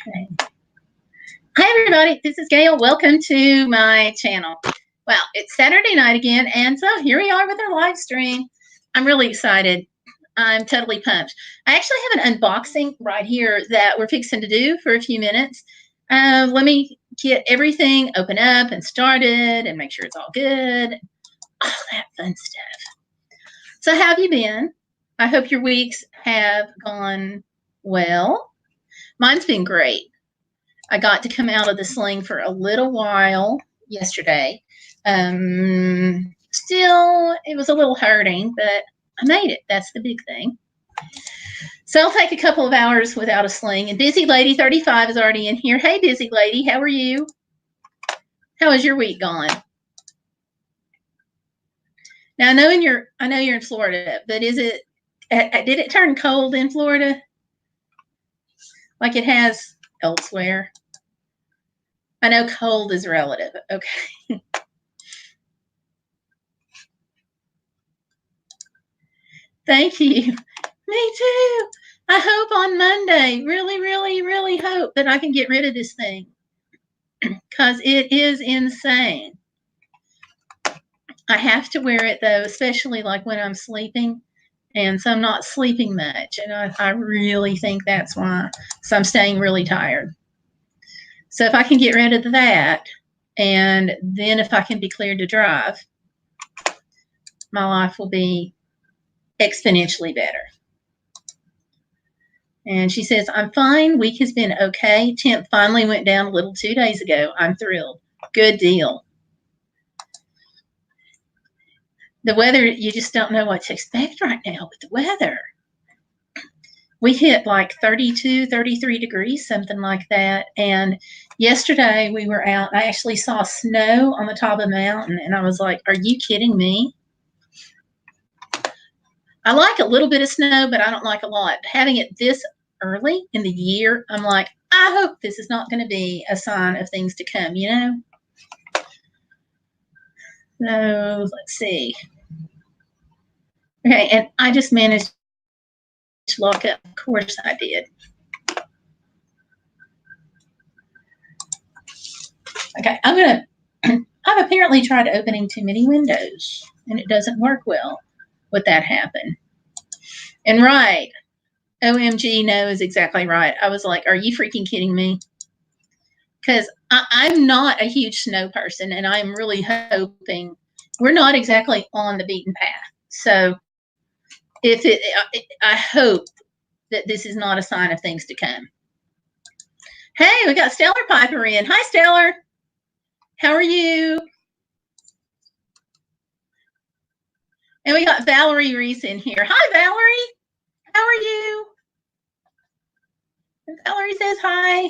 Okay. Hi, everybody. This is Gayle. Welcome to my channel. Well, it's Saturday night again, and so here we are with our live stream. I'm really excited. I'm totally pumped. I actually have an unboxing right here that we're fixing to do for a few minutes. Let me get everything open up and started and make sure it's all good. All that fun stuff. So how have you been? I hope your weeks have gone well. Mine's been great. I got to come out of the sling for a little while yesterday. Still, it was a little hurting, but I made it. That's the big thing. So I'll take a couple of hours without a sling. And Busy Lady 35 is already in here. Hey, Busy Lady, how are you? How has your week gone? Now I know you're in Florida, but did it turn cold in Florida like it has elsewhere? I know cold is relative. Okay. Thank you. Me too. I hope on Monday, really hope that I can get rid of this thing because it is insane. I have to wear it though, especially like when I'm sleeping. And so I'm not sleeping much. And I really think that's why. So I'm staying really tired. So if I can get rid of that, and then if I can be cleared to drive, my life will be exponentially better. And she says, I'm fine. Week has been okay. Temp finally went down a little 2 days ago. I'm thrilled. Good deal. The weather, you just don't know what to expect right now with the weather. We hit like 32, 33 degrees, something like that. And yesterday we were out. I actually saw snow on the top of the mountain. And I was like, are you kidding me? I like a little bit of snow, but I don't like a lot. Having it this early in the year, I'm like, I hope this is not going to be a sign of things to come, you know? So let's see. Okay, and I just managed to lock up. Of course I did. Okay, I've apparently tried opening too many windows, and it doesn't work well with that happen. And right, OMG, no is exactly right. I was like, are you freaking kidding me? Because I'm not a huge snow person, and I'm really hoping we're not exactly on the beaten path. So I hope that this is not a sign of things to come. Hey, we got Stellar Piper in. Hi, Stellar. How are you? And we got Valerie Reese in here. Hi, Valerie. How are you? And Valerie says hi.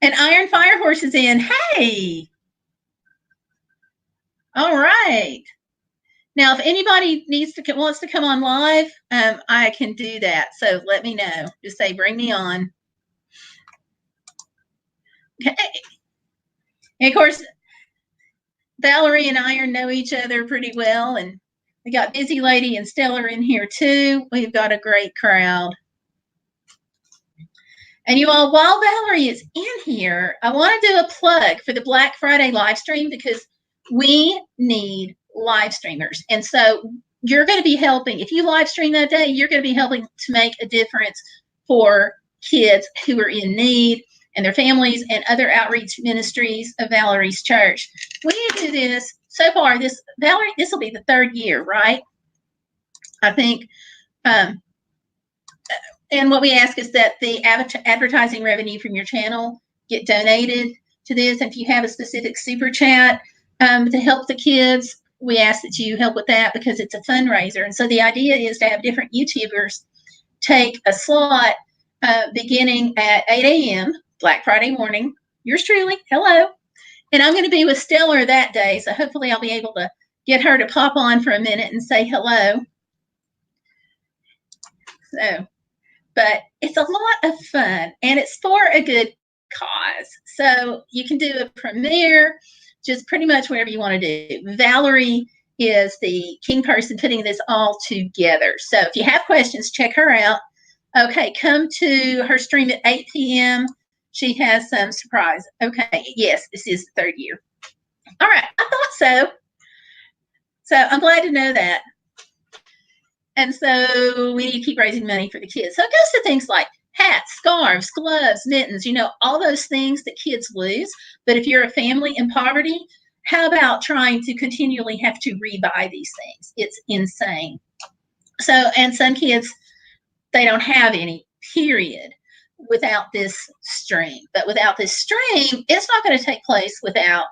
And Iron Firehorse is in. Hey. All right. Now, if anybody wants to come on live, I can do that. So let me know. Just say, bring me on. Okay. And of course, Valerie and Iron know each other pretty well. And we got Busy Lady and Stellar in here too. We've got a great crowd. And you all, while Valerie is in here, I want to do a plug for the Black Friday live stream because we need live streamers. And so you're going to be helping. If you live stream that day, you're going to be helping to make a difference for kids who are in need and their families and other outreach ministries of Valerie's church. We need to do this. So far, Valerie, this will be the 3rd year, right? I think. And what we ask is that the advertising revenue from your channel get donated to this. And if you have a specific super chat to help the kids, we ask that you help with that because it's a fundraiser. And so the idea is to have different YouTubers take a slot beginning at 8 a.m. Black Friday morning. Yours truly, hello. And I'm going to be with Stellar that day. So hopefully I'll be able to get her to pop on for a minute and say hello. So. But it's a lot of fun, and it's for a good cause. So you can do a premiere, just pretty much whatever you want to do. Valerie is the king person putting this all together. So if you have questions, check her out. Okay, come to her stream at 8 p.m. She has some surprise. Okay, yes, this is the third year. All right, I thought so. So I'm glad to know that. And so we need to keep raising money for the kids. So it goes to things like hats, scarves, gloves, mittens, all those things that kids lose. But if you're a family in poverty, how about trying to continually have to rebuy these things? It's insane. So, and some kids, they don't have any, period, without this stream. But without this stream, it's not going to take place without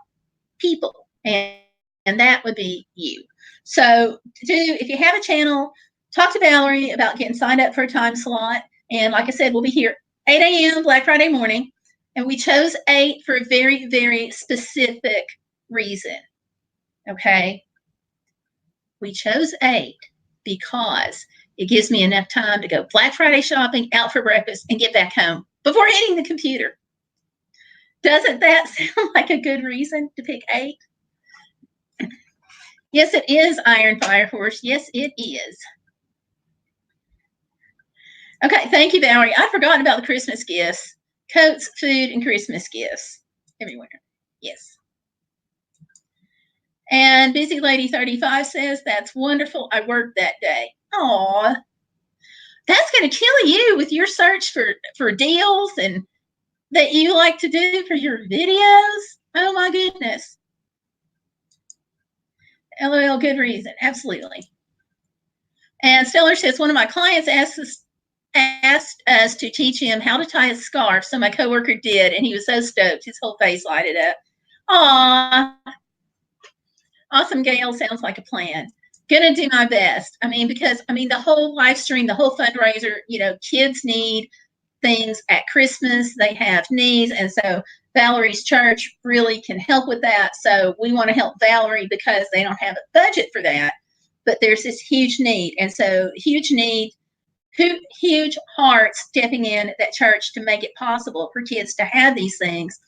people. And that would be you. So if you have a channel, talk to Valerie about getting signed up for a time slot. And like I said, we'll be here 8 a.m. Black Friday morning. And we chose 8 for a very, very specific reason. Okay? We chose 8 because it gives me enough time to go Black Friday shopping, out for breakfast, and get back home before hitting the computer. Doesn't that sound like a good reason to pick 8? Yes, it is, Iron Fire Horse. Yes, it is. Okay, thank you, Valerie. I'd forgotten about the Christmas gifts. Coats, food, and Christmas gifts everywhere. Yes. And Busy Lady 35 says, that's wonderful. I worked that day. Aw. That's going to kill you with your search for deals and that you like to do for your videos. Oh, my goodness. LOL, good reason. Absolutely. And Stellar says, one of my clients asked us to teach him how to tie a scarf. So my coworker did, and he was so stoked. His whole face lighted up. Aw. Awesome, Gayle. Sounds like a plan. Gonna do my best. Because the whole live stream, the whole fundraiser, kids need things at Christmas. They have needs. And so Valerie's church really can help with that. So we want to help Valerie because they don't have a budget for that. But there's this huge need. And so huge need, huge hearts stepping in at that church to make it possible for kids to have these things.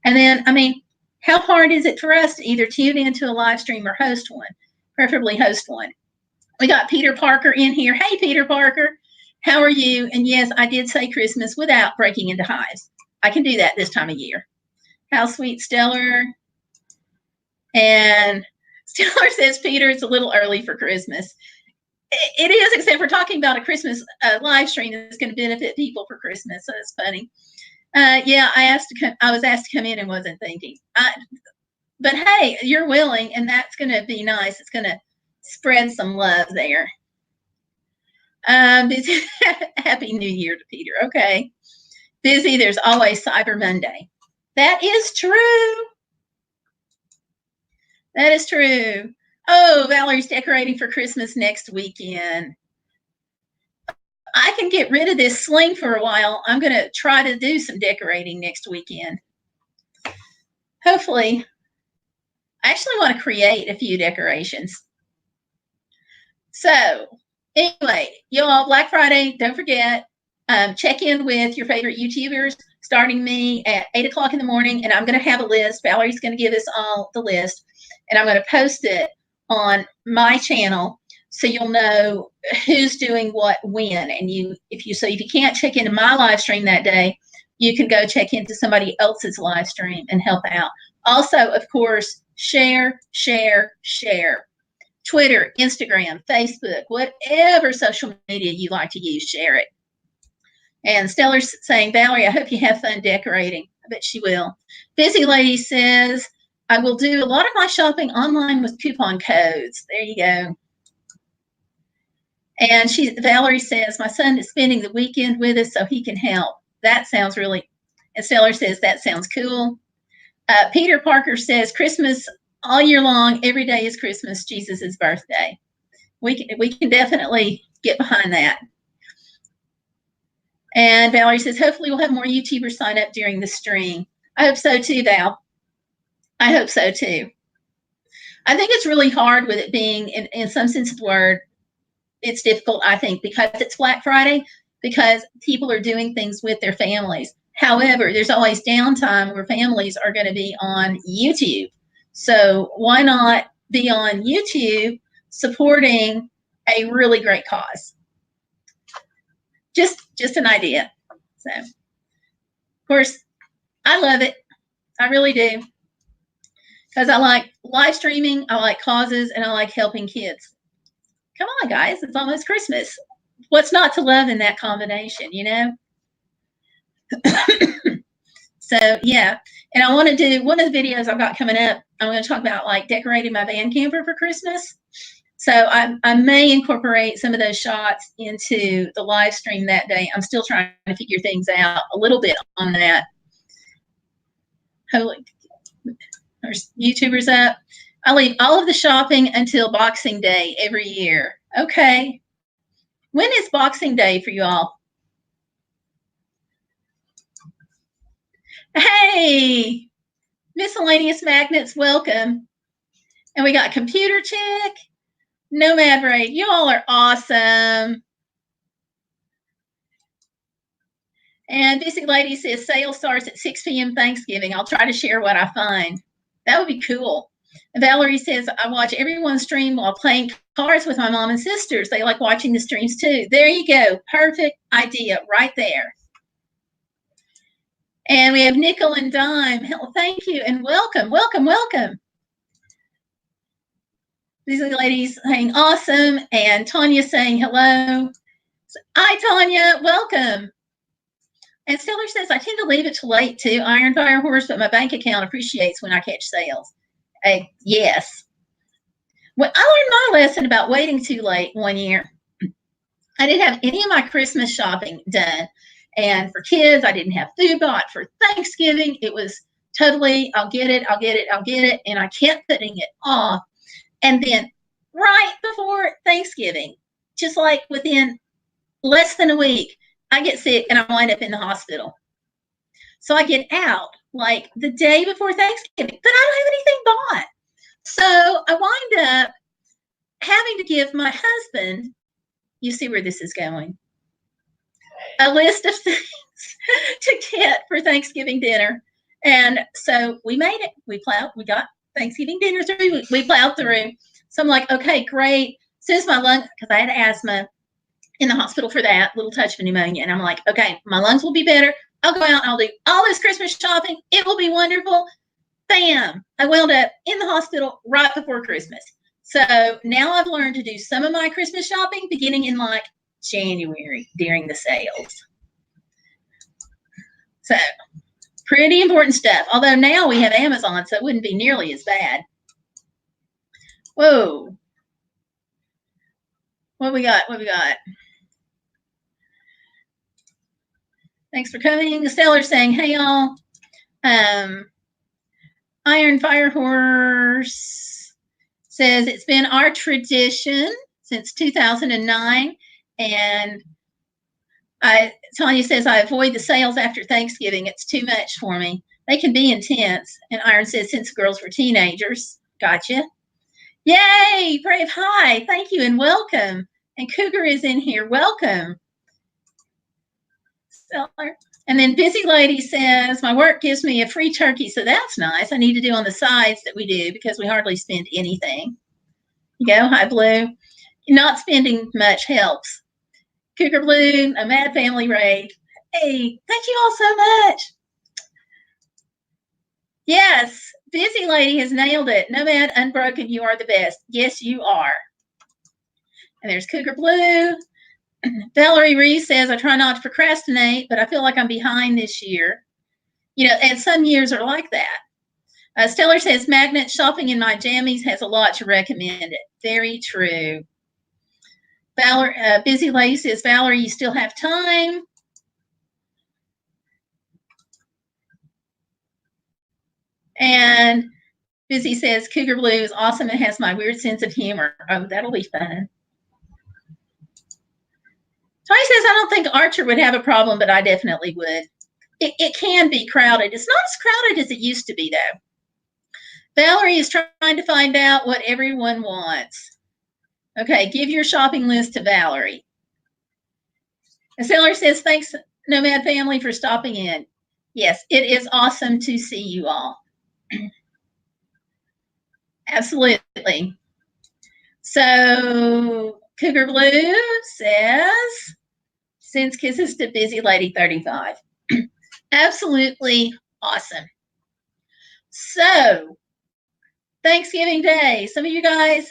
And then, how hard is it for us to either tune into a live stream or host one? Preferably host one. We got Peter Parker in here. Hey, Peter Parker. How are you? And yes, I did say Christmas without breaking into hives. I can do that this time of year. How sweet, Stellar. And Stellar says, Peter, it's a little early for Christmas. It is, except for talking about a Christmas live stream that's going to benefit people for Christmas. So it's funny. Yeah, I was asked to come in and wasn't thinking. But hey, you're willing, and that's going to be nice. It's going to spread some love there. Happy New Year to Peter. Okay. Busy, there's always Cyber Monday. That is true. That is true. Oh, Valerie's decorating for Christmas next weekend. I can get rid of this sling for a while. I'm going to try to do some decorating next weekend. Hopefully. I actually want to create a few decorations. So, anyway, y'all, Black Friday, don't forget, check in with your favorite YouTubers, starting me at 8 o'clock in the morning, and I'm going to have a list. Valerie's going to give us all the list, and I'm going to post it on my channel so you'll know who's doing what when. And if you can't check into my live stream that day, you can go check into somebody else's live stream and help out. Also, of course, share. Twitter, Instagram, Facebook, whatever social media you like to use, share it. And Stellar's saying, Valerie, I hope you have fun decorating. I bet she will. Busy Lady says, I will do a lot of my shopping online with coupon codes. There you go. And Valerie says, my son is spending the weekend with us so he can help. That sounds really, and Stellar says, that sounds cool. Peter Parker says, Christmas all year long, every day is Christmas, Jesus' birthday. We can definitely get behind that. And Valerie says, hopefully we'll have more YouTubers sign up during the stream. I hope so too, Val. I hope so too. I think it's really hard with it being, in some sense of the word, it's difficult, I think, because it's Black Friday, because people are doing things with their families. However, there's always downtime where families are going to be on YouTube. So why not be on YouTube supporting a really great cause. Just an idea. So, of course, I love it. I really do. Because I like live streaming, I like causes, and I like helping kids. Come on, guys. It's almost Christmas. What's not to love in that combination, you know? So, yeah. And I want to do one of the videos I've got coming up. I'm going to talk about like decorating my van camper for Christmas. So I may incorporate some of those shots into the live stream that day. I'm still trying to figure things out a little bit on that. Holy, there's YouTubers up. I leave all of the shopping until Boxing Day every year. Okay. When is Boxing Day for you all? Hey, miscellaneous magnets, welcome. And we got Computer Chick, Nomad Raid. You all are awesome. And Busy Lady says sale starts at 6 p.m. Thanksgiving. I'll try to share what I find. That would be cool. And Valerie says, I watch everyone's stream while playing cards with my mom and sisters. They like watching the streams too. There you go. Perfect idea right there. And we have Nickel and Dime. Hell, thank you and welcome, welcome, welcome. These are the ladies saying awesome, and Tanya saying hello. Hi, Tanya, welcome. And Stellar says, I tend to leave it too late too, Iron Fire Horse, but my bank account appreciates when I catch sales. Yes. Well, I learned my lesson about waiting too late one year. I didn't have any of my Christmas shopping done. And for kids, I didn't have food bought for Thanksgiving. It was totally, I'll get it, I'll get it, I'll get it. And I kept putting it off. And then right before Thanksgiving, just like within less than a week, I get sick and I wind up in the hospital. So I get out like the day before Thanksgiving, but I don't have anything bought. So I wind up having to give my husband, you see where this is going, a list of things to get for Thanksgiving dinner. And so we made it. We got Thanksgiving dinner through. We plowed through. So I'm like, okay, great. As soon as my lung, because I had asthma in the hospital for that, little touch of pneumonia. And I'm like, okay, my lungs will be better. I'll go out and I'll do all this Christmas shopping. It will be wonderful. Bam. I wound up in the hospital right before Christmas. So now I've learned to do some of my Christmas shopping beginning in like January during the sales. So pretty important stuff. Although now we have Amazon, so it wouldn't be nearly as bad. Whoa. What we got? What we got? Thanks for coming. The Stellar saying, hey, y'all. Iron Fire Horse says it's been our tradition since 2009. And Tanya says, I avoid the sales after Thanksgiving. It's too much for me. They can be intense. And Iron says, since girls were teenagers. Gotcha. Yay, Brave. Hi. Thank you and welcome. And Cougar is in here. Welcome. Stellar. And then Busy Lady says, my work gives me a free turkey, so that's nice. I need to do on the sides that we do because we hardly spend anything. You go. Hi, Blue. Not spending much helps. Cougar Blue, a Mad Family Raid. Hey, thank you all so much. Yes, Busy Lady has nailed it. Nomad Unbroken, you are the best. Yes, you are. And there's Cougar Blue. Valerie Reese says, I try not to procrastinate, but I feel like I'm behind this year. You know, and some years are like that. Stellar says, Magnet shopping in my jammies has a lot to recommend it. Very true. Valerie, Busy Lady says, Valerie, you still have time. And Busy says, Cougar Blue is awesome and has my weird sense of humor. Oh, that'll be fun. Tony says, I don't think Archer would have a problem, but I definitely would. It can be crowded. It's not as crowded as it used to be, though. Valerie is trying to find out what everyone wants. Okay, give your shopping list to Valerie. And Sailor says, thanks, Nomad Family, for stopping in. Yes, it is awesome to see you all. Absolutely. So Cougar Blue says, sends kisses to Busy Lady 35. Absolutely awesome. So Thanksgiving Day, some of you guys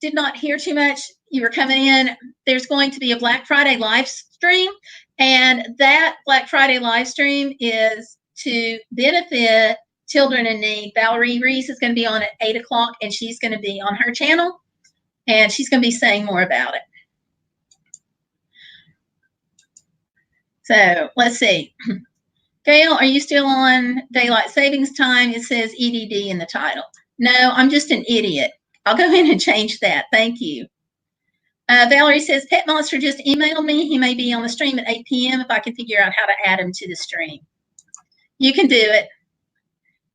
did not hear too much. You were coming in. There's going to be a Black Friday live stream, and that Black Friday live stream is to benefit children in need. Valerie Reese is going to be on at 8 o'clock, and she's going to be on her channel, and she's going to be saying more about it. So let's see. Gayle, are you still on daylight savings time? It says EDD in the title. No, I'm just an idiot. I'll go in and change that. Thank you. Valerie says, Pet Monster just emailed me. He may be on the stream at 8 p.m. if I can figure out how to add him to the stream. You can do it.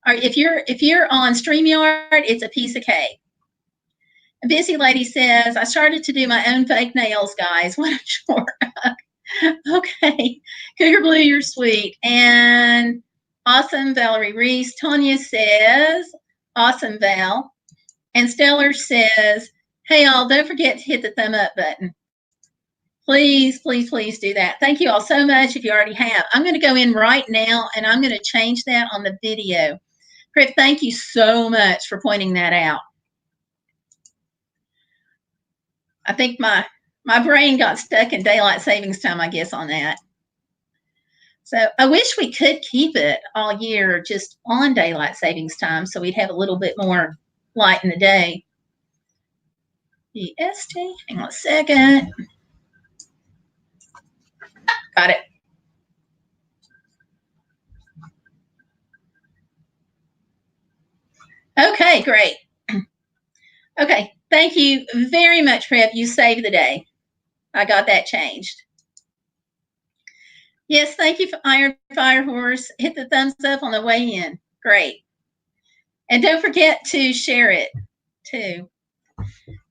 Or if you're on StreamYard, it's a piece of cake. A Busy Lady says, I started to do my own fake nails, guys. What a chore. Okay. Cougar Blue, you're sweet. And awesome, Valerie Reese. Tanya says, awesome, Val. And Stellar says, hey, y'all, don't forget to hit the thumb up button. Please, please, please do that. Thank you all so much if you already have. I'm going to go in right now, and I'm going to change that on the video. Griff, thank you so much for pointing that out. I think my brain got stuck in daylight savings time, I guess, on that. So I wish we could keep it all year just on daylight savings time so we'd have a little bit more light in the day. EST, hang on a second. Got it. Okay, great. Okay, thank you very much, Prep. You saved the day. I got that changed. Yes, thank you, Iron Fire Horse. Hit the thumbs up on the way in. Great. And don't forget to share it, too.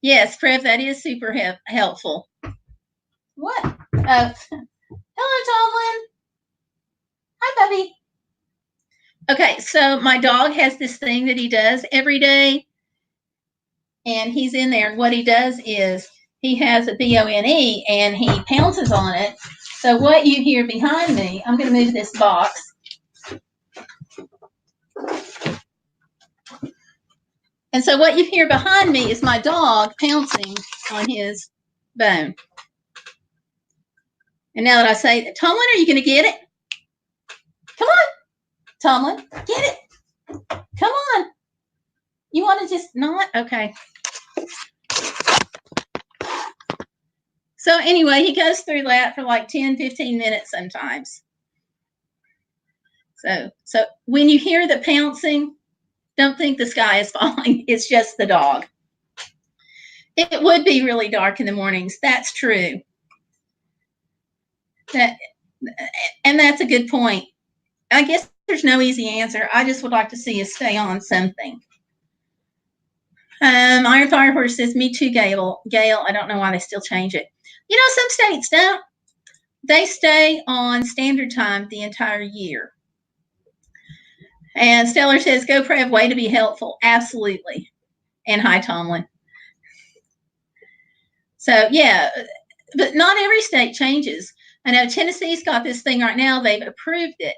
Yes, Prep, that is super helpful. What? Hello, Tomlin. Hi, puppy. Okay, so my dog has this thing that he does every day, and he's in there, and what he does is he has a BONE, and he pounces on it. So what you hear behind me, I'm going to move this box. And so what you hear behind me is my dog pouncing on his bone. And now that I say, Tomlin, are you going to get it? Come on, Tomlin, get it. Come on. You want to just not? Okay. So anyway, he goes through that for like 10, 15 minutes sometimes. So when you hear the pouncing, don't think the sky is falling. It's just the dog. It would be really dark in the mornings. That's true. And that's a good point. I guess there's no easy answer. I just would like to see us stay on something. Iron Fire Horse says, me too, Gayle. I don't know why they still change it. You know, some states don't. They stay on standard time the entire year. And Stellar says, go Prev, way to be helpful. Absolutely. And hi, Tomlin. So, yeah, but not every state changes. I know Tennessee's got this thing right now. They've approved it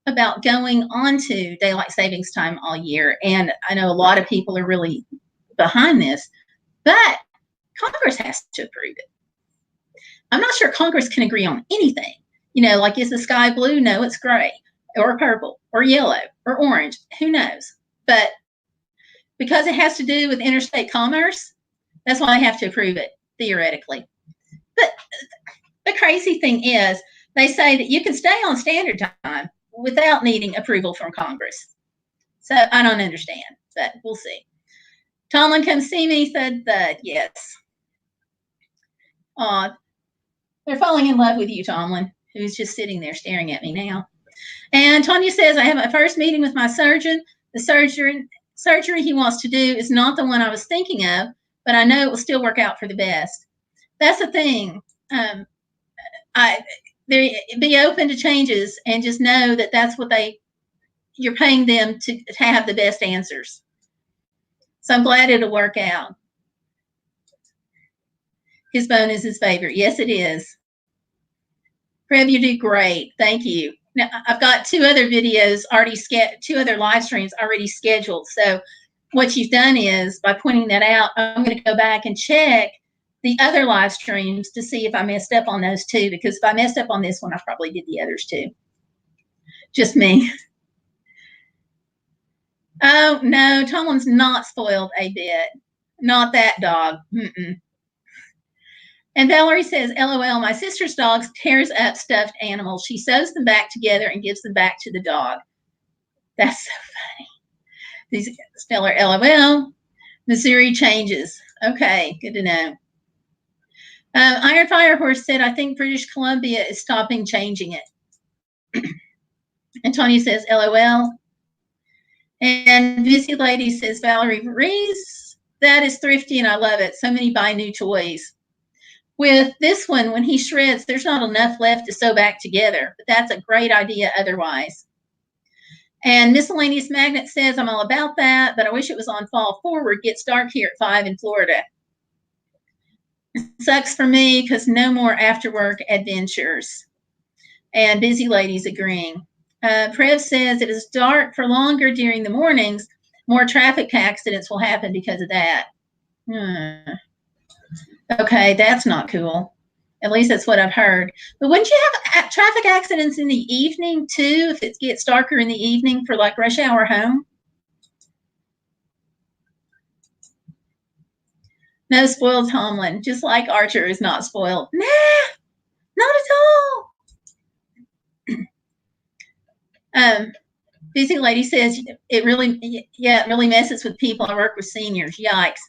about going on to daylight savings time all year. And I know a lot of people are really behind this, but Congress has to approve it. I'm not sure Congress can agree on anything. You know, like, is the sky blue? No, it's gray or purple or yellow or orange. Who knows? But because it has to do with interstate commerce, that's why I have to approve it, theoretically. But the crazy thing is they say that you can stay on standard time without needing approval from Congress. So I don't understand, but we'll see. Tomlin, come see me, said Thud. Yes. They're falling in love with you, Tomlin, who's just sitting there staring at me now. And Tanya says, I have my first meeting with my surgeon. The surgery he wants to do is not the one I was thinking of, but I know it will still work out for the best. That's the thing. Be open to changes and just know that that's what you're paying them to have the best answers. So I'm glad it'll work out. His bone is his favorite. Yes, it is. Crab, you do great. Thank you. Now, I've got two other videos already, two other live streams already scheduled. So what you've done is, by pointing that out, I'm going to go back and check the other live streams to see if I messed up on those too, because if I messed up on this one, I probably did the others too. Just me. Oh, no, Tomlin's not spoiled a bit. Not that dog. Mm-mm. And Valerie says, LOL, my sister's dog tears up stuffed animals. She sews them back together and gives them back to the dog. That's so funny. These stellar LOL. Missouri changes. Okay, good to know. Iron Fire Horse said, I think British Columbia is stopping changing it. And Tanya says, LOL. And Busy Lady says, Valerie Reese, that is thrifty and I love it. So many buy new toys. With this one, when he shreds, there's not enough left to sew back together. But that's a great idea otherwise. And Miscellaneous Magnet says, I'm all about that, but I wish it was on fall forward. Gets dark here at 5 in Florida. Sucks for me because no more after work adventures. And Busy Lady's agreeing. Prev says it is dark for longer during the mornings. More traffic accidents will happen because of that. Okay, that's not cool. At least that's what I've heard. But wouldn't you have traffic accidents in the evening too, if it gets darker in the evening for like rush hour home? No spoiled Tomlin, just like Archer is not spoiled. Nah, not at all. Busy Lady says it really messes with people. I work with seniors. Yikes.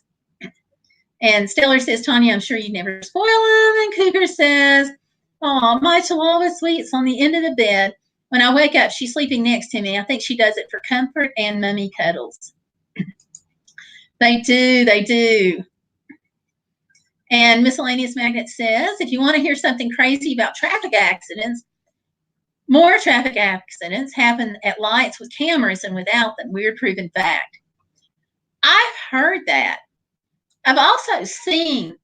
And Stellar says, Tanya, I'm sure you never spoil them. And Cougar says, oh, my Chihuahua Sweet's on the end of the bed. When I wake up, she's sleeping next to me. I think she does it for comfort and mummy cuddles. They do. And Miscellaneous Magnet says, if you want to hear something crazy about traffic accidents, more traffic accidents happen at lights with cameras than without them. Weird proven fact. I've heard that. I've also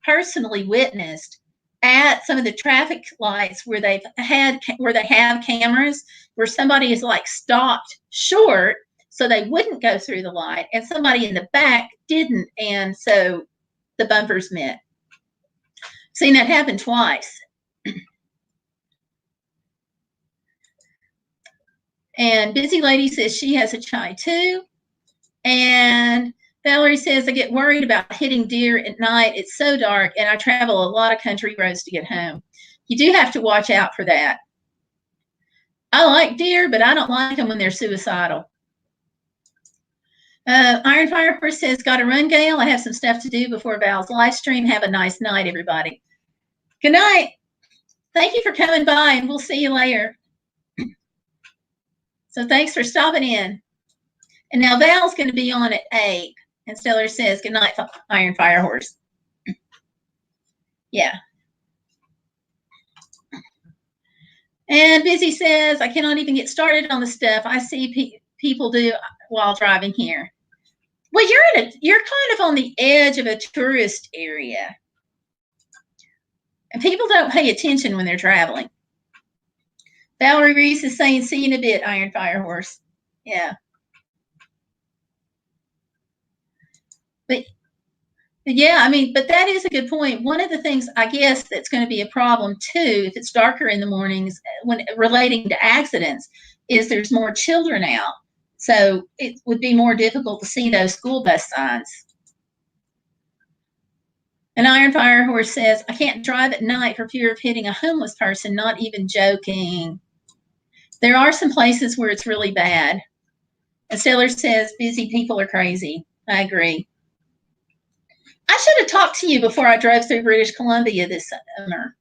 personally witnessed at some of the traffic lights where they have cameras where somebody is like stopped short so they wouldn't go through the light, and somebody in the back didn't, and so the bumpers met. Seen that happen twice. And Busy Lady says she has a chai too. And Valerie says, I get worried about hitting deer at night. It's so dark, and I travel a lot of country roads to get home. You do have to watch out for that. I like deer, but I don't like them when they're suicidal. Iron Fire Horse says, got to run, Gayle. I have some stuff to do before Val's live stream. Have a nice night, everybody. Good night. Thank you for coming by, and we'll see you later. So thanks for stopping in. And now Val's going to be on at 8. And Stellar says, good night, Iron Fire Horse. Yeah. And Busy says, I cannot even get started on the stuff I see people do while driving here. Well, you're kind of on the edge of a tourist area. And people don't pay attention when they're traveling. Valerie Reese is saying, see you in a bit, Iron Fire Horse. Yeah. But yeah, I mean, but that is a good point. One of the things, I guess, that's going to be a problem too, if it's darker in the mornings, when relating to accidents, is there's more children out. So it would be more difficult to see those school bus signs. And Iron Fire Horse says, I can't drive at night for fear of hitting a homeless person, not even joking. There are some places where it's really bad. And Stellar says, busy people are crazy. I agree. I should have talked to you before I drove through British Columbia this summer.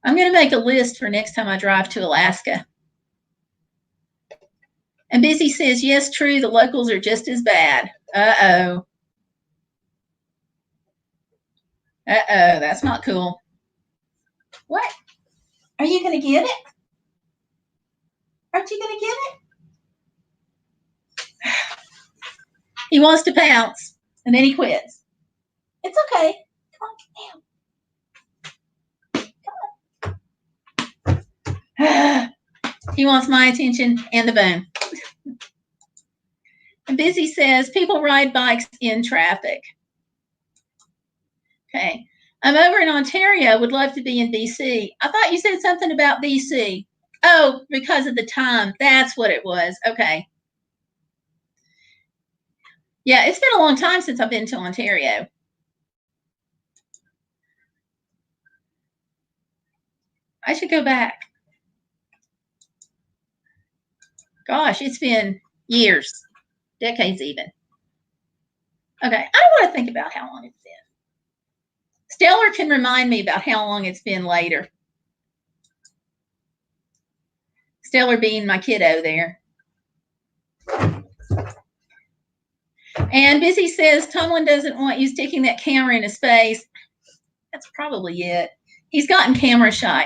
I'm going to make a list for next time I drive to Alaska. And Busy says, yes, true, the locals are just as bad. Uh-oh. Uh-oh, that's not cool. What? Are you going to get it? Aren't you going to get it? He wants to pounce, and then he quits. It's okay. Come on, down. He wants my attention and the bone. And Busy says, people ride bikes in traffic. Okay. I'm over in Ontario. Would love to be in BC. I thought you said something about BC. Oh, because of the time. That's what it was. Okay. Yeah, it's been a long time since I've been to Ontario. I should go back. Gosh, it's been years, decades even. Okay, I don't want to think about how long it's been. Stellar can remind me about how long it's been later. Stellar being my kiddo there. And Busy says, Tomlin doesn't want you sticking that camera in his face. That's probably it. He's gotten camera shy.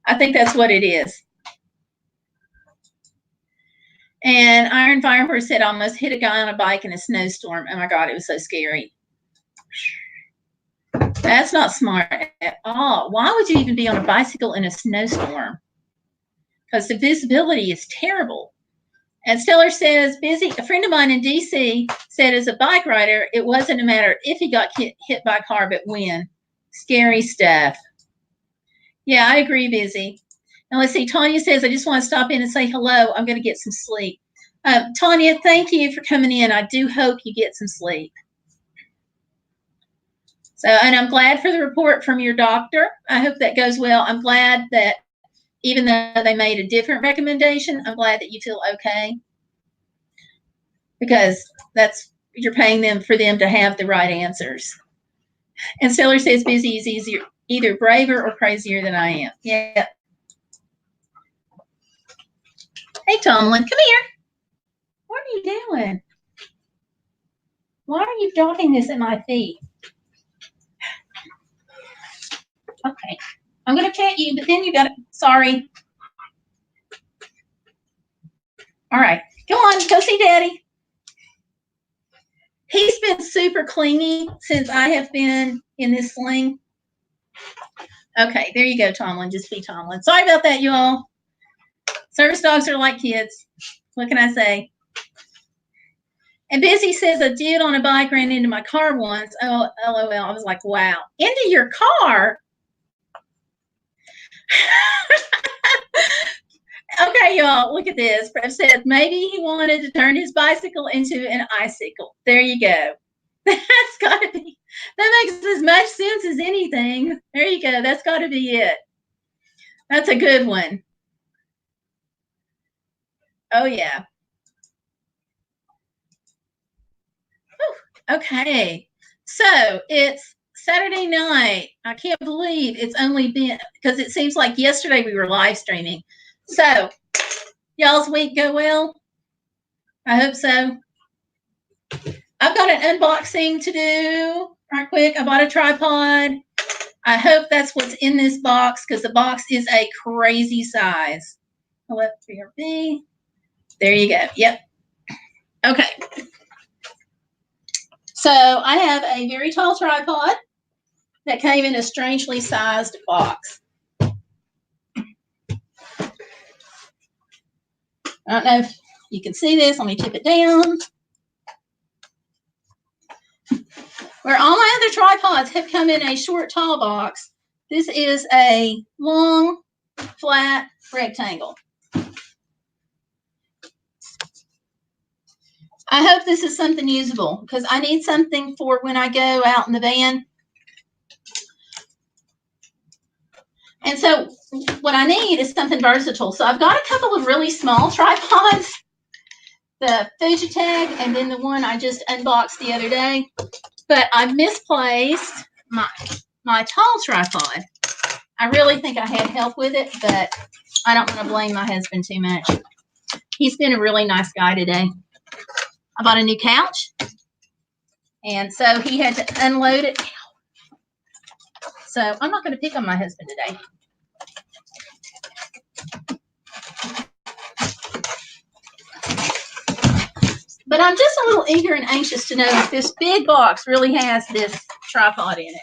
I think that's what it is. And Iron Firehorse said, I almost hit a guy on a bike in a snowstorm. Oh my God, it was so scary. That's not smart at all. Why would you even be on a bicycle in a snowstorm? Because the visibility is terrible. And Stellar says, Busy, a friend of mine in DC said as a bike rider, it wasn't a matter if he got hit by a car, but when. Scary stuff. Yeah, I agree, Busy. Now let's see, Tanya says, I just want to stop in and say hello. I'm going to get some sleep. Tanya, thank you for coming in. I do hope you get some sleep. So, and I'm glad for the report from your doctor. I hope that goes well. I'm glad that even though they made a different recommendation, I'm glad that you feel okay. Because you're paying them for them to have the right answers. And Stellar says Busy is easier, either braver or crazier than I am. Yeah. Hey, Tomlin, come here. What are you doing? Why are you dogging this at my feet? Okay. I'm going to pet you, but then you got to, sorry. All right. Go on, go see Daddy. He's been super clingy since I have been in this sling. Okay, there you go, Tomlin. Just be Tomlin. Sorry about that, you all. Service dogs are like kids. What can I say? And Busy says, a dude on a bike ran into my car once. Oh, LOL. I was like, wow. Into your car? Okay, y'all, look at this. Prep said maybe he wanted to turn his bicycle into an icicle. There you go. That's got to be, that makes as much sense as anything. There you go. That's got to be it. That's a good one. Oh, yeah. Whew. Okay. So it's Saturday night. I can't believe it's only been, because it seems like yesterday we were live streaming. So, y'all's week go well? I hope so. I've got an unboxing to do right quick. I bought a tripod. I hope that's what's in this box because the box is a crazy size. Let BRB. There you go. Yep. Okay. So I have a very tall tripod that came in a strangely sized box. I don't know if you can see this. Let me tip it down. Where all my other tripods have come in a short, tall box, this is a long, flat rectangle. I hope this is something usable because I need something for when I go out in the van. And so what I need is something versatile. So I've got a couple of really small tripods, the Fujitag and then the one I just unboxed the other day. But I misplaced my tall tripod. I really think I had help with it, but I don't want to blame my husband too much. He's been a really nice guy today. I bought a new couch, and so he had to unload it. So I'm not going to pick on my husband today. But I'm just a little eager and anxious to know if this big box really has this tripod in it.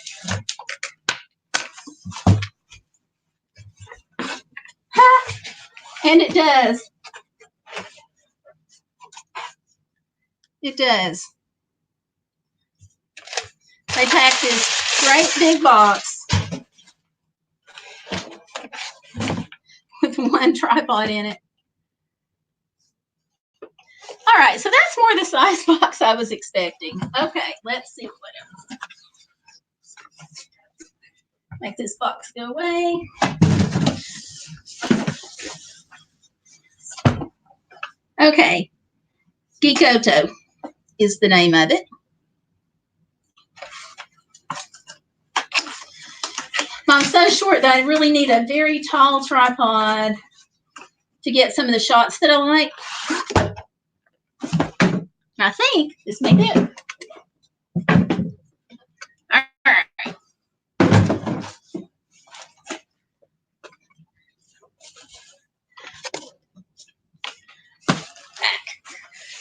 And it does. It does. They packed this great big box with one tripod in it. All right, so that's more the size box I was expecting. Okay, let's see what else. Make this box go away. Okay, Gikoto is the name of it. I'm so short that I really need a very tall tripod to get some of the shots that I like. I think this may do it. All right.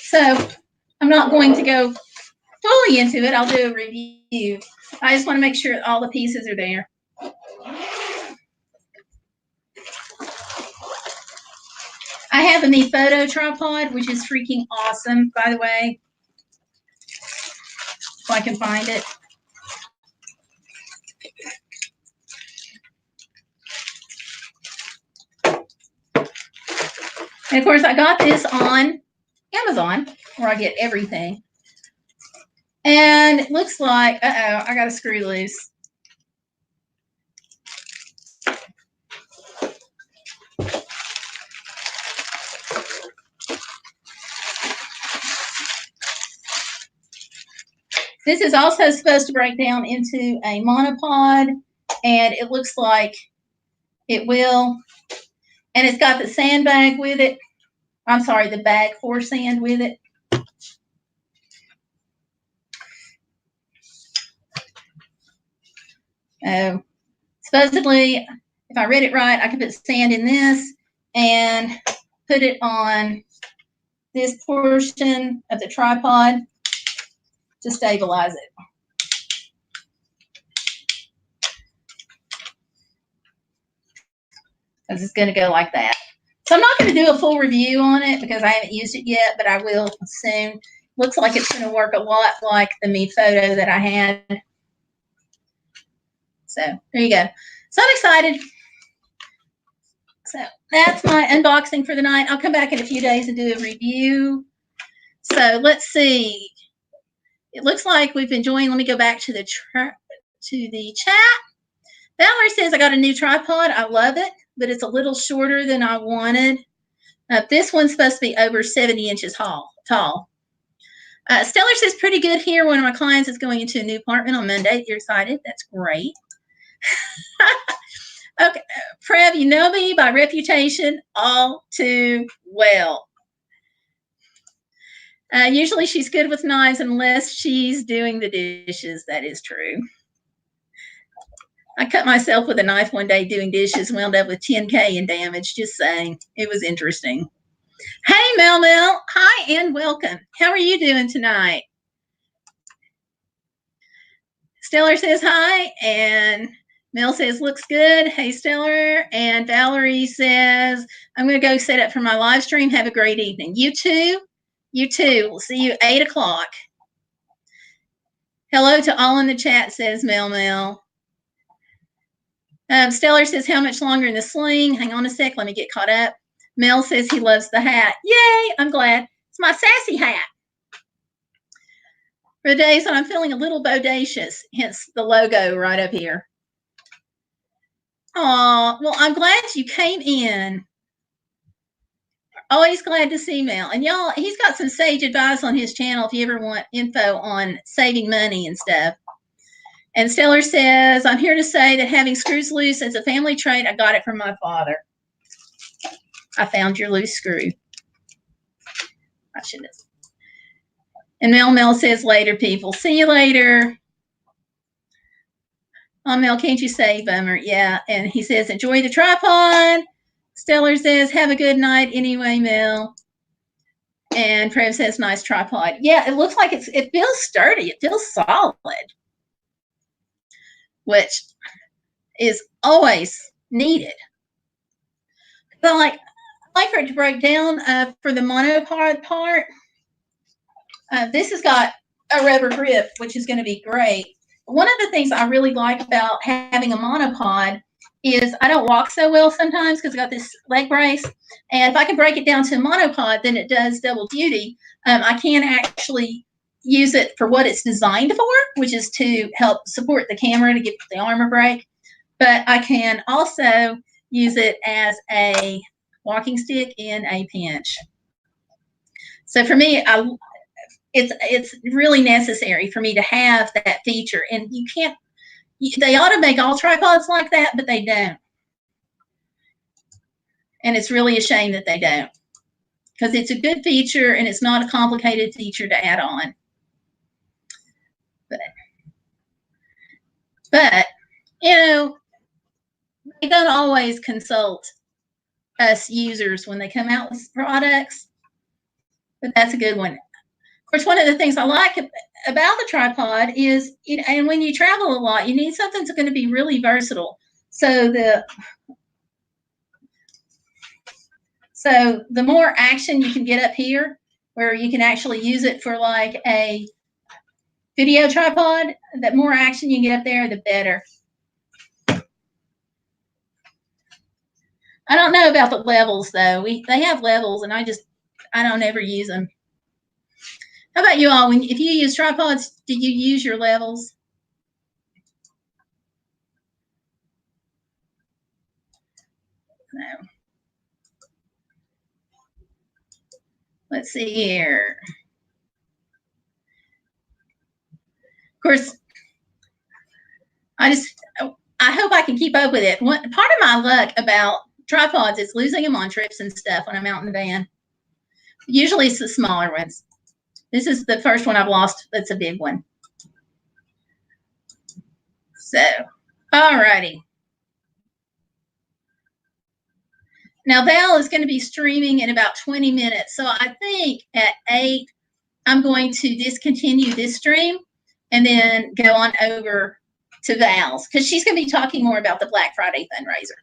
So I'm not going to go fully into it. I'll do a review. I just want to make sure all the pieces are there. I have a Me Photo tripod, which is freaking awesome, by the way. If I can find it. And of course, I got this on Amazon, where I get everything. And it looks like, I got a screw loose. This is also supposed to break down into a monopod, and it looks like it will. And it's got the sandbag with it. I'm sorry, the bag for sand with it. Supposedly, if I read it right, I could put sand in this and put it on this portion of the tripod to stabilize it. Because it's going to go like that. So I'm not going to do a full review on it because I haven't used it yet, but I will soon. Looks like it's going to work a lot like the Me Photo that I had. So there you go. So I'm excited. So that's my unboxing for the night. I'll come back in a few days and do a review. So let's see. It looks like we've been enjoying. Let me go back to the chat. Valerie says, I got a new tripod. I love it, but it's a little shorter than I wanted. This one's supposed to be over 70 inches tall. Stellar says, pretty good here. One of my clients is going into a new apartment on Monday. You're excited? That's great. Okay, Prev, you know me by reputation all too well. Usually she's good with knives unless she's doing the dishes. That is true. I cut myself with a knife one day doing dishes, wound up with 10K in damage. Just saying. It was interesting. Hey, Mel. Hi and welcome. How are you doing tonight? Stellar says hi, and Mel says, looks good. Hey, Stellar. And Valerie says, I'm going to go set up for my live stream. Have a great evening. You too. You too. We'll see you at 8 o'clock. Hello to all in the chat, says Mel. Stellar says, how much longer in the sling? Hang on a sec. Let me get caught up. Mel says he loves the hat. Yay. I'm glad. It's my sassy hat. For the days when I'm feeling a little bodacious, hence the logo right up here. Oh, well, I'm glad you came in. Always glad to see Mel. And y'all, he's got some sage advice on his channel if you ever want info on saving money and stuff. And Stellar says, I'm here to say that having screws loose is a family trait. I got it from my father. I found your loose screw. I shouldn't have. And Mel says, later, people. See you later. Oh, Mel, can't you say, bummer? Yeah. And he says, enjoy the tripod. Stellar says, have a good night anyway, Mel. And Prev says, nice tripod. Yeah, it looks like it feels sturdy. It feels solid, which is always needed. So I like for it to break down for the monopod part. This has got a rubber grip, which is going to be great. One of the things I really like about having a monopod is I don't walk so well sometimes because I've got this leg brace. And if I can break it down to a monopod, then it does double duty. I can actually use it for what it's designed for, which is to help support the camera to get the arm a break. But I can also use it as a walking stick in a pinch. So for me, it's really necessary for me to have that feature. And you can't, they ought to make all tripods like that, but they don't. And it's really a shame that they don't, because it's a good feature and it's not a complicated feature to add on. But you know, they don't always consult us users when they come out with products, but that's a good one. Of course, one of the things I like about the tripod is, and when you travel a lot, you need something that's going to be really versatile. So the more action you can get up here, where you can actually use it for like a video tripod, the more action you get up there, the better. I don't know about the levels though. They have levels, and I don't ever use them. How about you all? If you use tripods, do you use your levels? No. Let's see here. Of course, I hope I can keep up with it. Part of my luck about tripods is losing them on trips and stuff when I'm out in the van. Usually it's the smaller ones. This is the first one I've lost that's a big one. So, alrighty. Now Val is going to be streaming in about 20 minutes. So I think at 8, I'm going to discontinue this stream and then go on over to Val's, because she's going to be talking more about the Black Friday fundraiser.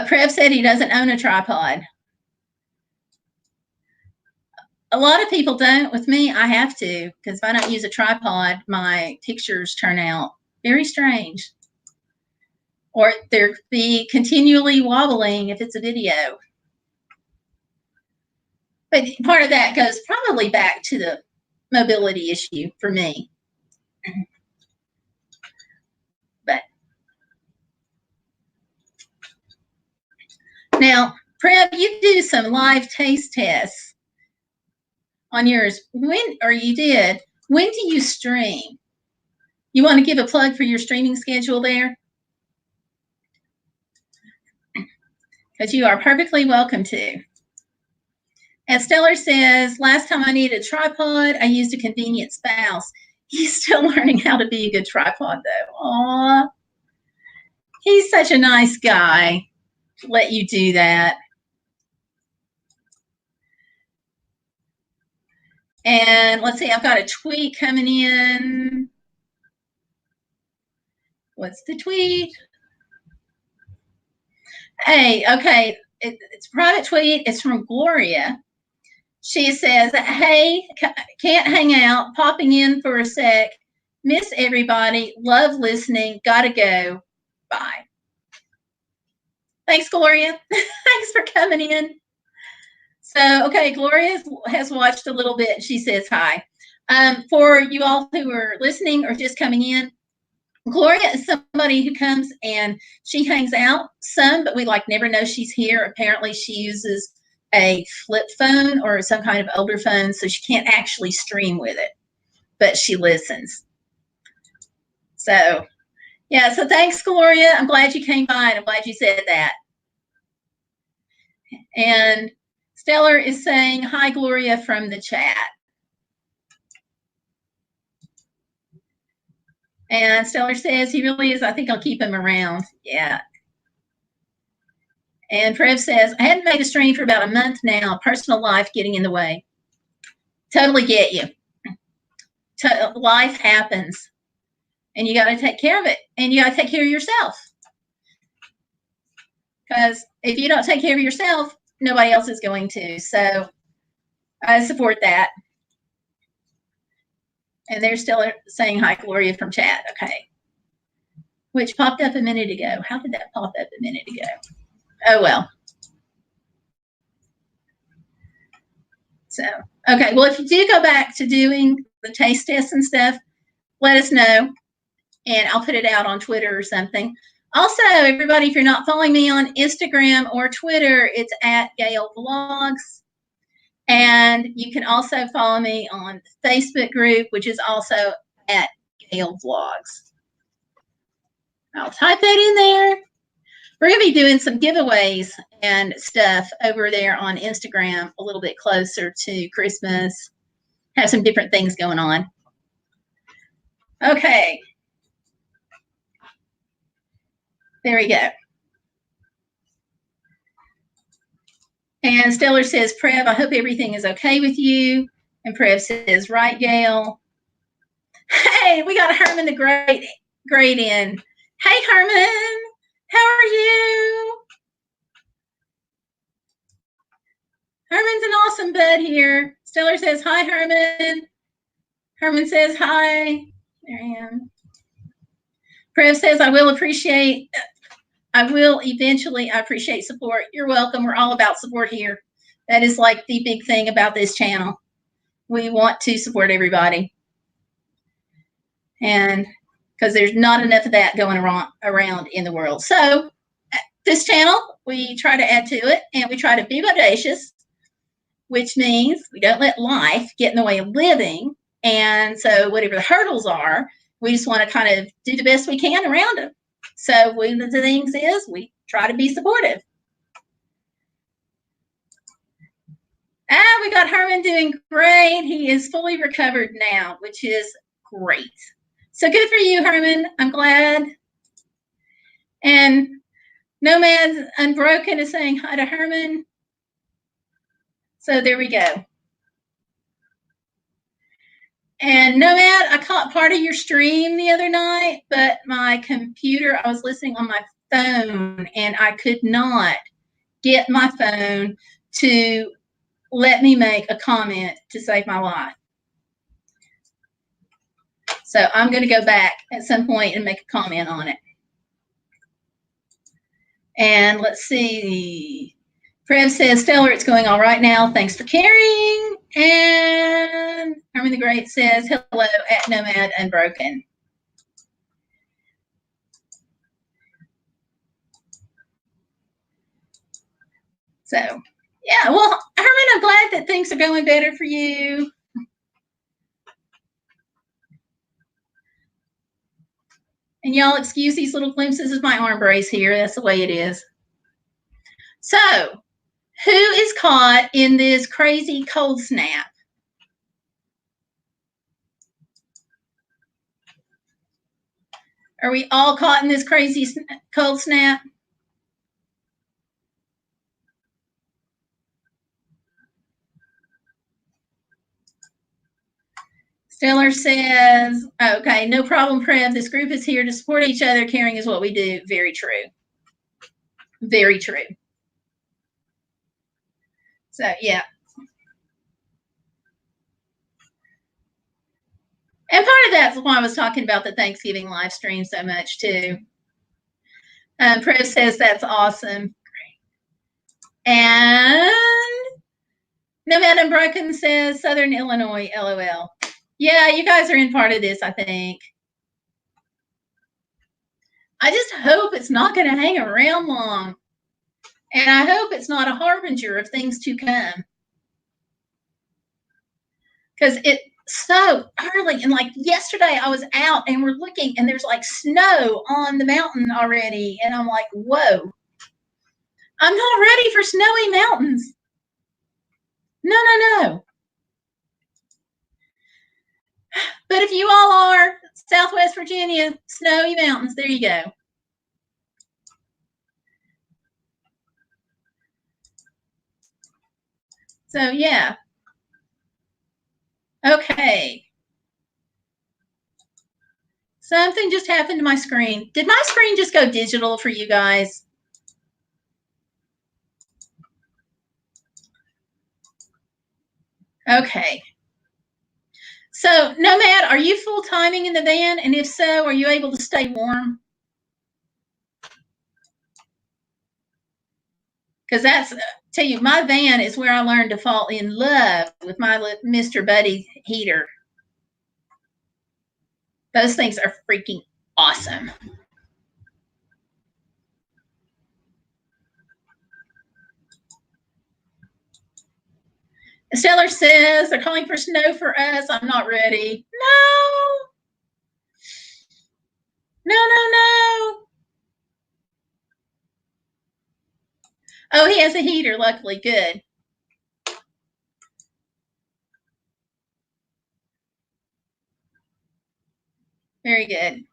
Prev said he doesn't own a tripod. A lot of people don't. With me, I have to, because if I don't use a tripod, my pictures turn out very strange. Or they're continually wobbling if it's a video. But part of that goes probably back to the mobility issue for me. But now, Prev, you do some live taste tests on yours. You did. When do you stream? You want to give a plug for your streaming schedule there? Because you are perfectly welcome to. And Stellar says, last time I needed a tripod, I used a convenient spouse. He's still learning how to be a good tripod, though. Aw. He's such a nice guy to let you do that. And let's see, I've got a tweet coming in. What's the tweet? Hey, okay, it's a private tweet. It's from Gloria. She says, hey, can't hang out, popping in for a sec. Miss everybody. Love listening. Gotta go. Bye. Thanks, Gloria. Thanks for coming in. So, okay, Gloria has watched a little bit. She says hi. For you all who are listening or just coming in, Gloria is somebody who comes and she hangs out some, but we never know she's here. Apparently, she uses a flip phone or some kind of older phone, so she can't actually stream with it, but she listens. So, yeah, so thanks, Gloria. I'm glad you came by, and I'm glad you said that. And Stellar is saying, hi, Gloria, from the chat. And Stellar says, he really is. I think I'll keep him around. Yeah. And Prev says, I hadn't made a stream for about a month now. Personal life getting in the way. Totally get you. Life happens. And you got to take care of it. And you got to take care of yourself. Because if you don't take care of yourself, nobody else is going to. So I support that. And they're still saying hi, Gloria, from chat. Okay. Which popped up a minute ago. How did that pop up a minute ago? Oh, well. So, okay. Well, if you do go back to doing the taste tests and stuff, let us know. And I'll put it out on Twitter or something. Also, everybody, if you're not following me on Instagram or Twitter, it's at Gayle Vlogs. And you can also follow me on the Facebook group, which is also at Gayle Vlogs. I'll type that in there. We're going to be doing some giveaways and stuff over there on Instagram a little bit closer to Christmas. Have some different things going on. Okay. There we go. And Stellar says, Prev, I hope everything is okay with you. And Prev says, right, Gayle. Hey, we got Herman the Great in. Hey, Herman. How are you? Herman's an awesome bud here. Stellar says, hi, Herman. Herman says, hi. There I am. Prev says, I will eventually, I appreciate support. You're welcome. We're all about support here. That is like the big thing about this channel. We want to support everybody. And because there's not enough of that going around in the world. So this channel, we try to add to it, and we try to be bodacious, which means we don't let life get in the way of living. And so whatever the hurdles are, we just want to kind of do the best we can around them. So one of the things is we try to be supportive. We got Herman doing great. He is fully recovered now, which is great. So good for you, Herman. I'm glad. And Nomad's Unbroken is saying hi to Herman. So there we go. And Nomad, I caught part of your stream the other night, but my computer, I was listening on my phone, and I could not get my phone to let me make a comment to save my life. So I'm going to go back at some point and make a comment on it. And let's see. Prev says, Stellar, it's going all right now. Thanks for caring. And Herman the Great says, hello at Nomad Unbroken. So, yeah, well, Herman, I'm glad that things are going better for you. And y'all excuse these little glimpses of my arm brace here. That's the way it is. So, who is caught in this crazy cold snap? Are we all caught in this crazy cold snap? Stellar says, okay, no problem, Prev. This group is here to support each other. Caring is what we do. Very true. Very true. So, yeah. And part of that's why I was talking about the Thanksgiving live stream so much, too. Prev says that's awesome. Great. And Nomad Unbroken says Southern Illinois, LOL. Yeah, you guys are in part of this, I think. I just hope it's not going to hang around long. And I hope it's not a harbinger of things to come. Because it's so early. And like yesterday, I was out and we're looking and there's like snow on the mountain already. And I'm like, whoa. I'm not ready for snowy mountains. No, no, no. But if you all are, Southwest Virginia, snowy mountains, there you go. So yeah. Okay. Something just happened to my screen. Did my screen just go digital for you guys? Okay. So, Nomad, are you full timing in the van? And if so, are you able to stay warm? Because that's, tell you, my van is where I learned to fall in love with my Mr. Buddy heater. Those things are freaking awesome. Stellar says they're calling for snow for us. I'm not ready. No. No, no, no. Oh, he has a heater, luckily. Good. Very good.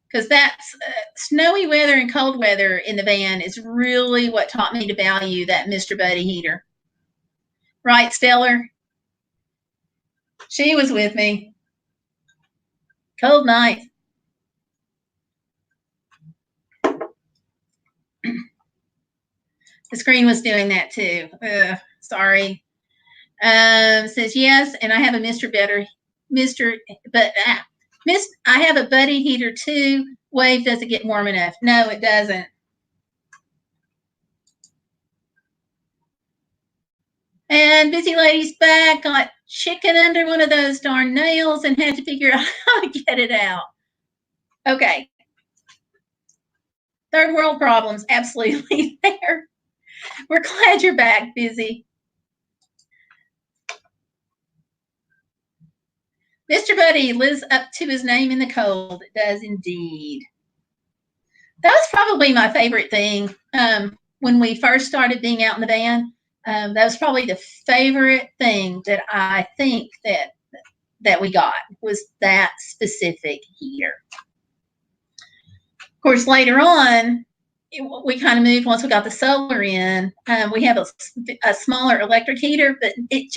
Because that's snowy weather and cold weather in the van is really what taught me to value that Mr. Buddy heater. Right, Stellar? She was with me. Cold night. The screen was doing that too. Sorry. Says yes, and I have a I have a Buddy heater too. Wave doesn't get warm enough. No, it doesn't. And Busy Lady's back, got chicken under one of those darn nails and had to figure out how to get it out. Okay. Third world problems, absolutely there. We're glad you're back, Busy. Mr. Buddy lives up to his name in the cold. It does indeed. That was probably my favorite thing when we first started being out in the van. That was probably the favorite thing that I think that we got was that specific heater. Of course, later on, we kind of moved once we got the solar in. We have a smaller electric heater, but it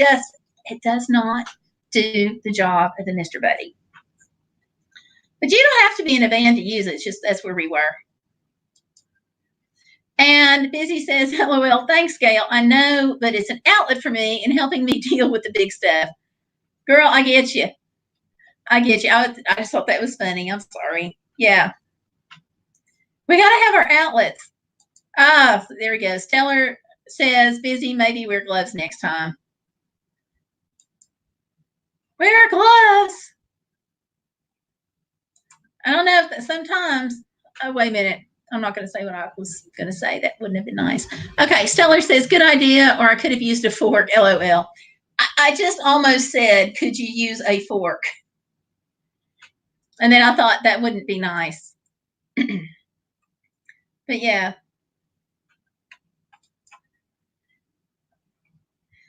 does not do the job of the Mr. Buddy. But you don't have to be in a van to use it. It's just that's where we were. And Busy says, LOL, thanks, Gayle. I know, but it's an outlet for me in helping me deal with the big stuff. Girl, I get you. I get you. I just thought that was funny. I'm sorry. Yeah. We got to have our outlets. Ah, there we go. Stellar says, Busy, maybe wear gloves next time. Wear gloves. I don't know if sometimes. Oh, wait a minute. I'm not going to say what I was going to say. That wouldn't have been nice. Okay, Stellar says, good idea, or I could have used a fork, LOL. I just almost said, could you use a fork? And then I thought that wouldn't be nice. But yeah.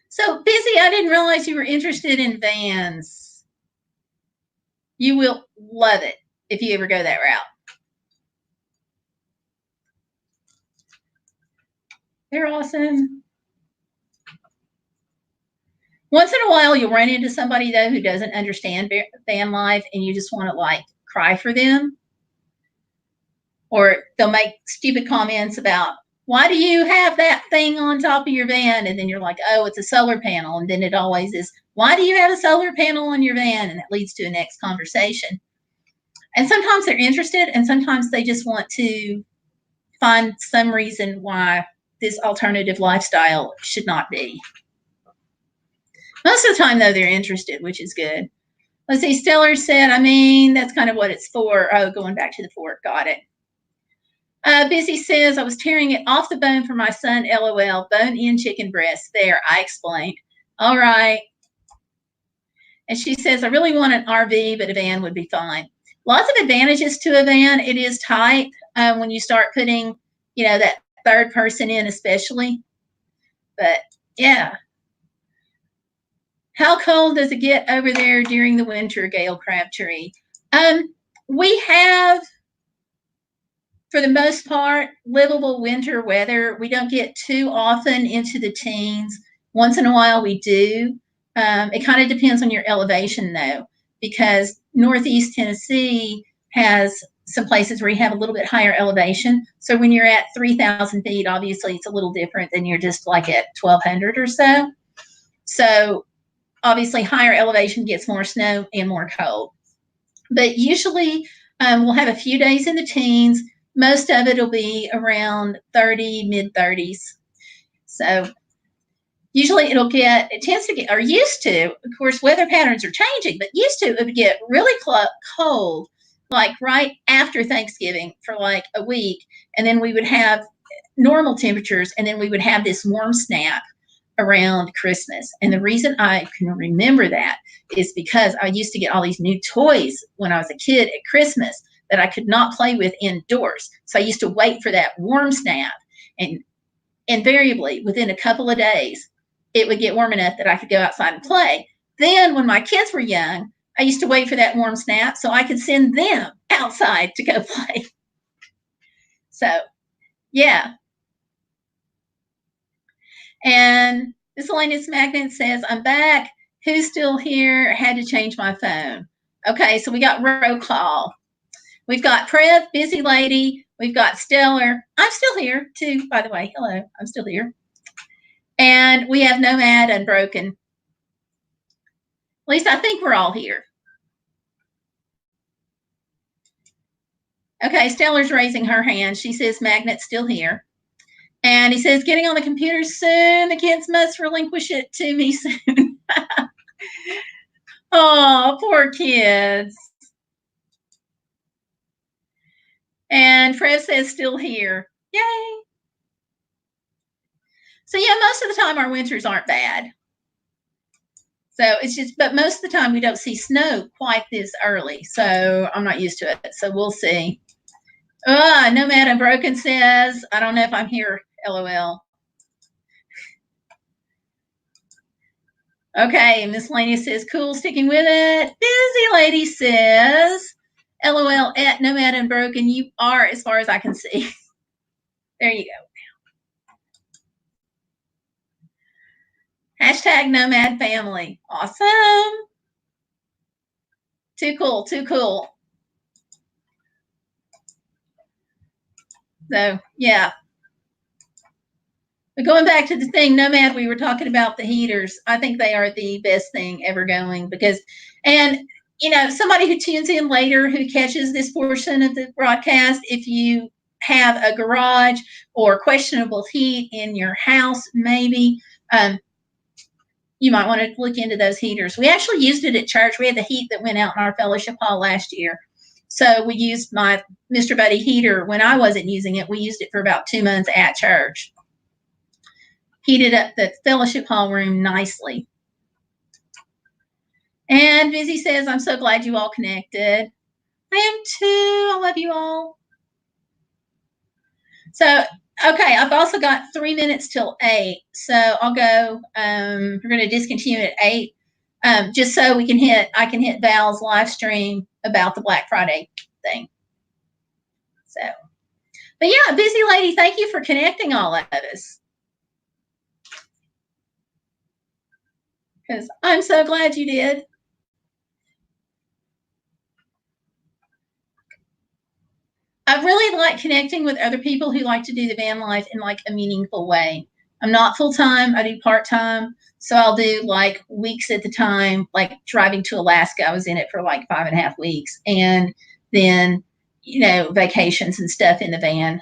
So Busy, I didn't realize you were interested in vans. You will love it if you ever go that route. They're awesome. Once in a while, you'll run into somebody, though, who doesn't understand van life, and you just want to, like, cry for them. Or they'll make stupid comments about, why do you have that thing on top of your van? And then you're like, oh, it's a solar panel. And then it always is, why do you have a solar panel on your van? And that leads to a next conversation. And sometimes they're interested, and sometimes they just want to find some reason why this alternative lifestyle should not be. Most of the time, though, they're interested, which is good. Let's see, Stellar said, I mean, that's kind of what it's for. Oh, going back to the fork, got it. Busy says, I was tearing it off the bone for my son, LOL, bone-in chicken breast. There, I explained. All right. And she says, I really want an RV, but a van would be fine. Lots of advantages to a van. It is tight when you start putting, that third person in especially. But, yeah. How cold does it get over there during the winter, Gayle Crabtree? We have, for the most part, livable winter weather. We don't get too often into the teens. Once in a while we do. It kind of depends on your elevation though, because Northeast Tennessee has some places where you have a little bit higher elevation. So when you're at 3,000 feet, obviously it's a little different than you're just like at 1,200 or so. So obviously higher elevation gets more snow and more cold. But usually we'll have a few days in the teens. Most of it will be around 30, mid 30s. So usually it tends to get, or used to, of course, weather patterns are changing, but used to it would get really cold, like right after Thanksgiving for like a week. And then we would have normal temperatures, and then we would have this warm snap around Christmas. And the reason I can remember that is because I used to get all these new toys when I was a kid at Christmas that I could not play with indoors. So I used to wait for that warm snap, and invariably within a couple of days, it would get warm enough that I could go outside and play. Then when my kids were young, I used to wait for that warm snap so I could send them outside to go play. So, yeah. And Miscellaneous Magnet says, I'm back. Who's still here? I had to change my phone. Okay, so we got roll call. We've got Prev, Busy Lady. We've got Stellar. I'm still here too, by the way. Hello, I'm still here. And we have Nomad Unbroken. At least I think we're all here. Okay, Stellar's raising her hand. She says Magnet's still here. And he says, getting on the computer soon. The kids must relinquish it to me soon. Oh, poor kids. And Trev says still here. Yay. So yeah, most of the time our winters aren't bad. So it's just, but most of the time we don't see snow quite this early. So I'm not used to it. So we'll see. Nomad Unbroken says, I don't know if I'm here, LOL. Okay, Miscellaneous says, cool, sticking with it. Busy Lady says, LOL at Nomad Unbroken, you are as far as I can see. There you go. Hashtag Nomad Family. Awesome. Too cool, too cool. So, yeah. But going back to the thing, Nomad, we were talking about the heaters. I think they are the best thing ever going because, and you know, somebody who tunes in later who catches this portion of the broadcast, if you have a garage or questionable heat in your house, maybe you might want to look into those heaters. We actually used it at church. We had the heat that went out in our fellowship hall last year. So we used my Mr. Buddy heater when I wasn't using it. We used it for about 2 months at church. Heated up the fellowship hall room nicely. And Busy says, I'm so glad you all connected. I am too. I love you all. So, okay, I've also got 3 minutes till 8. So I'll go, we're going to discontinue at 8, just so I can hit Val's live stream about the Black Friday thing. So, but yeah, Busy Lady, thank you for connecting all of us. Because I'm so glad you did. I really like connecting with other people who like to do the van life in like a meaningful way. I'm not full-time, I do part-time. So I'll do like weeks at the time, like driving to Alaska. I was in it for like 5.5 weeks. And then, you know, vacations and stuff in the van.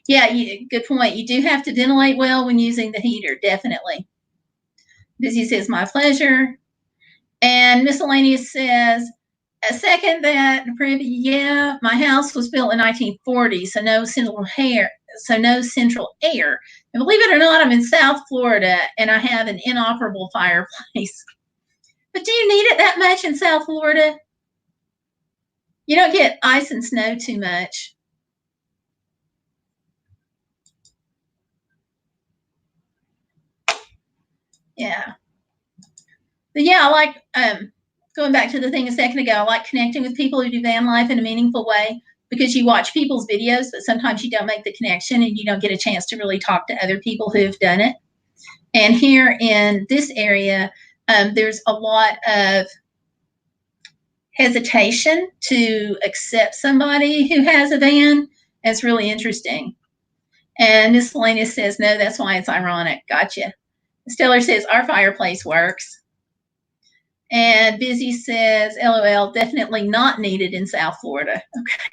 Yeah, good point. You do have to ventilate well when using the heater, definitely. Busy says, my pleasure. And Miscellaneous says, a second that, yeah, my house was built in 1940, so no central air. And believe it or not, I'm in South Florida, and I have an inoperable fireplace. But do you need it that much in South Florida? You don't get ice and snow too much. Yeah. But yeah, I like going back to the thing a second ago, I like connecting with people who do van life in a meaningful way because you watch people's videos, but sometimes you don't make the connection and you don't get a chance to really talk to other people who've done it. And here in this area, there's a lot of hesitation to accept somebody who has a van. That's really interesting. And Miscellaneous says, no, that's why it's ironic. Gotcha. Stellar says, our fireplace works. And Busy says, LOL, definitely not needed in South Florida. Okay.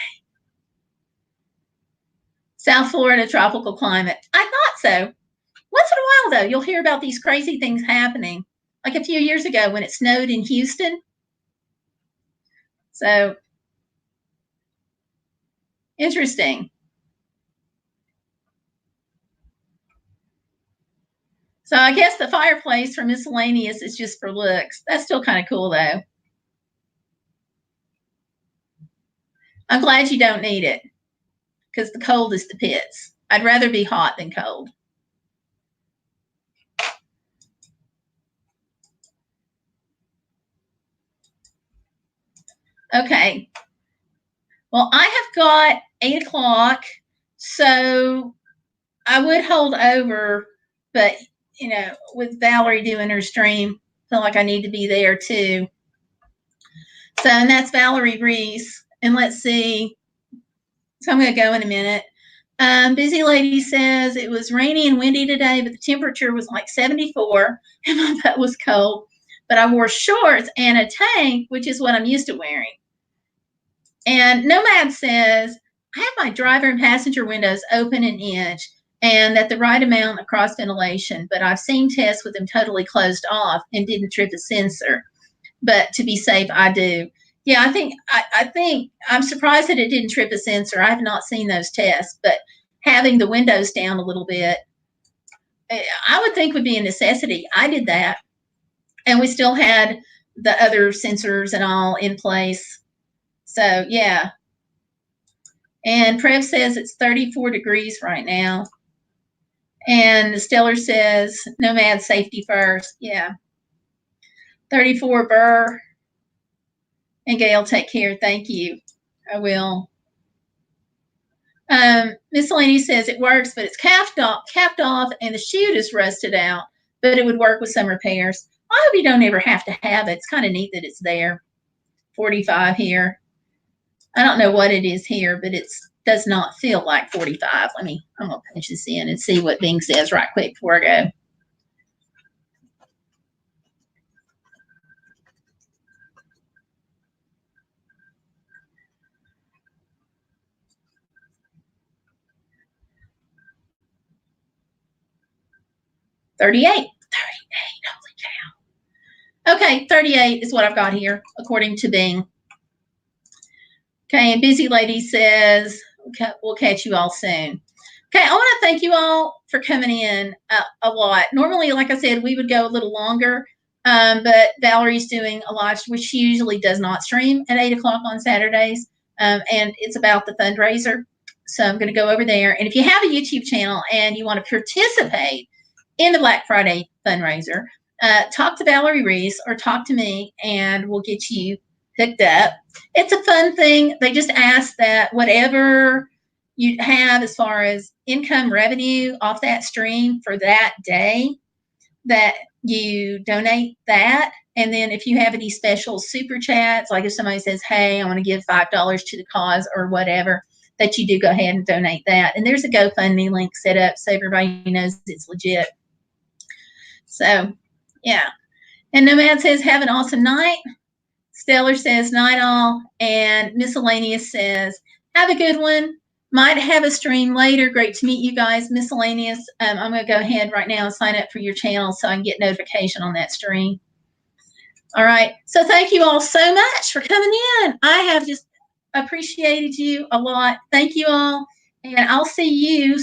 South Florida, tropical climate. I thought so. Once in a while, though, you'll hear about these crazy things happening. Like a few years ago when it snowed in Houston. So, interesting. So I guess the fireplace for Miscellaneous is just for looks. That's still kind of cool, though. I'm glad you don't need it because the cold is the pits. I'd rather be hot than cold. Okay. Well, I have got 8 o'clock, so I would hold over, but, you know, with Valerie doing her stream, I feel like I need to be there too. So, and that's Valerie Reese. And let's see. So I'm going to go in a minute. Busy Lady says it was rainy and windy today, but the temperature was like 74 and my butt was cold. But I wore shorts and a tank, which is what I'm used to wearing. And Nomad says, I have my driver and passenger windows open an inch and at the right amount of cross ventilation, but I've seen tests with them totally closed off and didn't trip a sensor. But to be safe, I do. Yeah, I think I'm surprised that it didn't trip a sensor. I have not seen those tests, but having the windows down a little bit, I would think would be a necessity. I did that. And we still had the other sensors and all in place. So, yeah. And Prev says it's 34 degrees right now. And Stellar says, Nomad safety first. Yeah. 34 Burr. And Gayle, take care. Thank you. I will. Miscellaneous says it works, but it's capped off, and the chute is rusted out, but it would work with some repairs. I hope you don't ever have to have it. It's kind of neat that it's there. 45 here. I don't know what it is here, but it does not feel like 45. I'm going to punch this in and see what Bing says right quick before I go. $38. Holy cow. Okay, 38 is what I've got here, according to Bing. Okay, and Busy Lady says, okay, we'll catch you all soon. Okay, I want to thank you all for coming in a lot. Normally, like I said, we would go a little longer, but Valerie's doing a live, which she usually does not stream at 8 o'clock on Saturdays, and it's about the fundraiser. So I'm going to go over there. And if you have a YouTube channel and you want to participate in the Black Friday fundraiser, talk to Valerie Reese or talk to me, and we'll get you hooked up. It's a fun thing. They just ask that whatever you have as far as income revenue off that stream for that day, that you donate that. And then if you have any special super chats, like if somebody says, hey, I want to give $5 to the cause or whatever, that you do go ahead and donate that. And there's a GoFundMe link set up so everybody knows it's legit. So, yeah. And Nomad says, have an awesome night. Stellar says, night all. And Miscellaneous says, have a good one. Might have a stream later. Great to meet you guys. Miscellaneous, I'm going to go ahead right now and sign up for your channel so I can get notification on that stream. All right. So thank you all so much for coming in. I have just appreciated you a lot. Thank you all. And I'll see you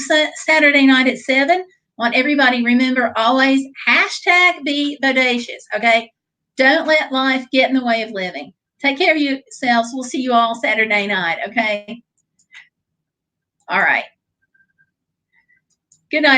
Saturday night at 7. Want everybody remember always hashtag be bodacious. Okay. Don't let life get in the way of living. Take care of yourselves. We'll see you all Saturday night. Okay. All right. Good night.